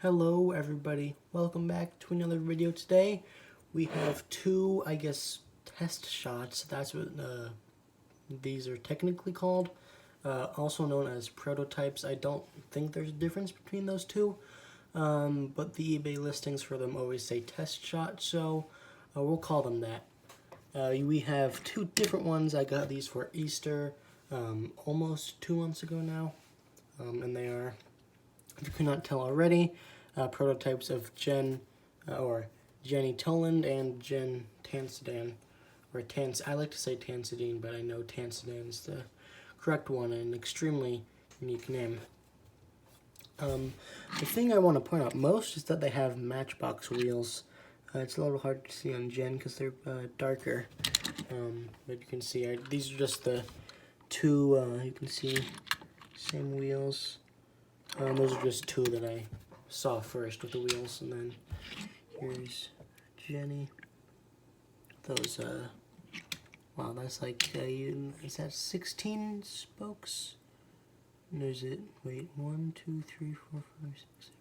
Hello everybody, welcome back to another video. Today we have two, test shots. That's what these are technically called, also known as prototypes. I don't think there's a difference between those two, but the eBay listings for them always say test shot, so we'll call them that. We have two different ones. I got these for Easter almost 2 months ago now, and they are, if you cannot tell already, prototypes of Jenni Towland and Jen Tansedan, or I like to say Tansedan, but I know Tansedan is the correct one and an extremely unique name. The thing I want to point out most is that they have matchbox wheels. It's a little hard to see on Jen because they're darker, but you can see these are just the two, you can see, same wheels. Those are just two that I saw first with the wheels, and then here's Jenni. Those, wow, that's like, is that 16 spokes? And there's it, wait, 1, 2, 3, 4, 5, 6,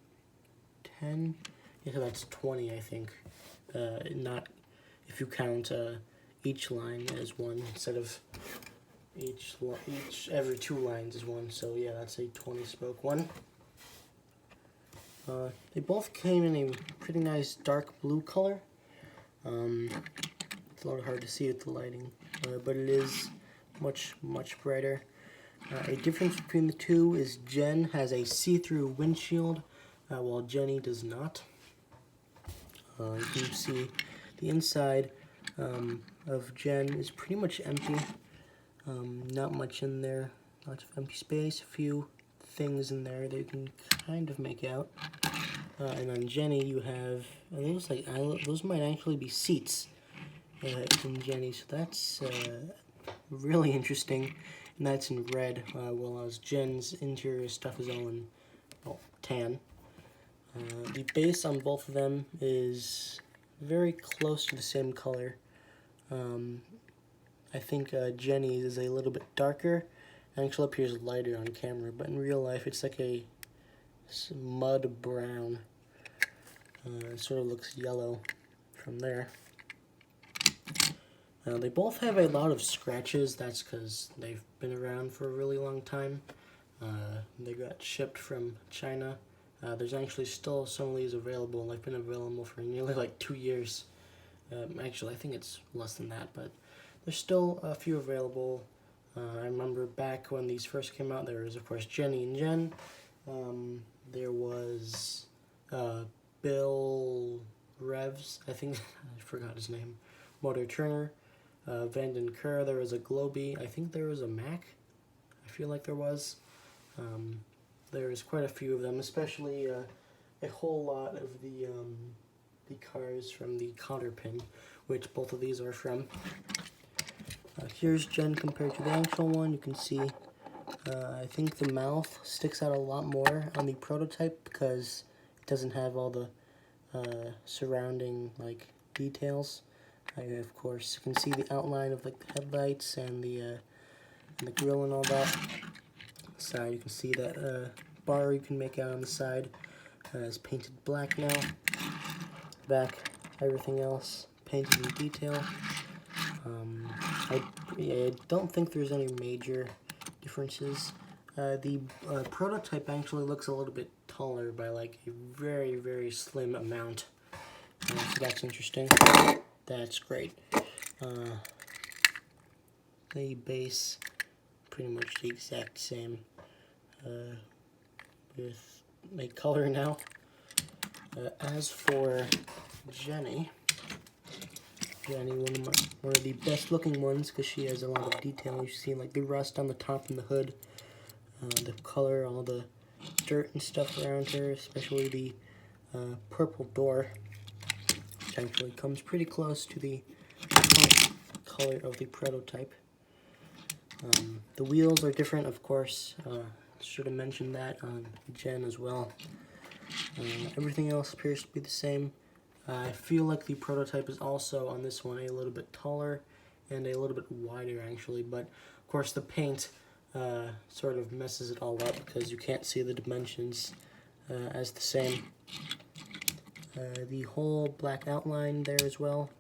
7, 10. Yeah, so that's 20, I think. Not if you count each line as one instead of every 2 lines is one. So yeah, that's a 20 spoke one. They both came in a pretty nice dark blue color. It's a little hard to see with the lighting, but it is much brighter. A difference between the two is Jen has a see-through windshield, while Jenni does not. You can see the inside of Jen is pretty much empty. Not much in there, lots of empty space, a few things in there that you can kind of make out. And on Jenni you have, those might actually be seats in Jenni, so that's really interesting, and that's in red, while Jen's interior stuff is all in tan. The base on both of them is very close to the same color. I think Jenni's is a little bit darker, and actually appears lighter on camera, but in real life it's like a mud brown. It sort of looks yellow from there. They both have a lot of scratches. That's because they've been around for a really long time. They got shipped from China. There's actually still some of these available. They've been available for nearly like 2 years. Actually, I think it's less than that, but there's still a few available. I remember back when these first came out, there was, of course, Jenni and Jen. There was Bill Revs, I think, I forgot his name, Motor Turner, Vanden Kerr, there was a Globy, I think there was a Mac, I feel like there was. There's quite a few of them, especially a whole lot of the cars from the Cotter Pin, which both of these are from. Here's Jen compared to the actual one. You can see, I think the mouth sticks out a lot more on the prototype because it doesn't have all the surrounding details. Of course, you can see the outline of the headlights and the grill and all that. Side, you can see that bar you can make out on the side is painted black now. Back, everything else painted in detail. I don't think there's any major differences. The prototype actually looks a little bit taller by a very slim amount. So that's interesting. That's great. The base, pretty much the exact same, with a color now. As for Jenni, one of the best looking ones because she has a lot of detail. You see the rust on the top and the hood, the color, all the dirt and stuff around her, especially the purple door, which actually comes pretty close to the color of the prototype. The wheels are different, of course. Should have mentioned that on Jen as well. Everything else appears to be the same. I feel like the prototype is also on this one a little bit taller and a little bit wider actually, but of course the paint sort of messes it all up because you can't see the dimensions as the same. The whole black outline there as well.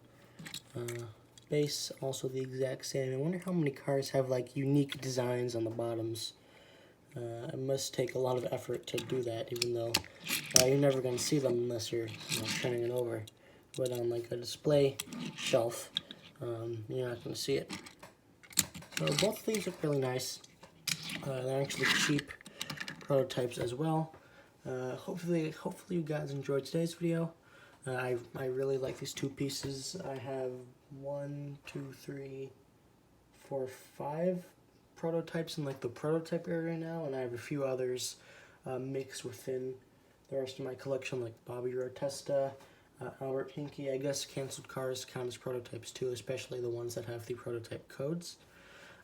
Base also the exact same. I wonder how many cars have like unique designs on the bottoms. It must take a lot of effort to do that, even though you're never going to see them unless you're turning it over. But on like a display shelf, you're not going to see it. So both of these look really nice. They're actually cheap prototypes as well. Hopefully you guys enjoyed today's video. I really like these two pieces. I have 1, 2, 3, 4, 5 prototypes in like the prototype area now, and I have a few others mixed within the rest of my collection, like Bobby Rotesta, Albert Pinky. I guess canceled cars count as prototypes too, especially the ones that have the prototype codes.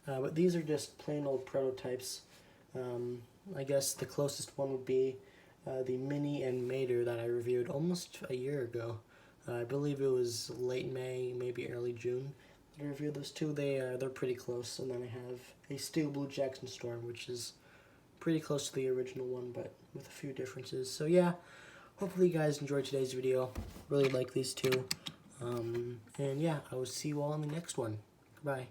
But these are just plain old prototypes. I guess the closest one would be the Mini and Mater that I reviewed almost a year ago. I believe it was late May, maybe early June that I reviewed those two. They're pretty close. And then I have a Steel Blue Jackson Storm, which is pretty close to the original one, but with a few differences. So yeah, hopefully you guys enjoyed today's video. Really like these two. And yeah, I will see you all in the next one. Goodbye.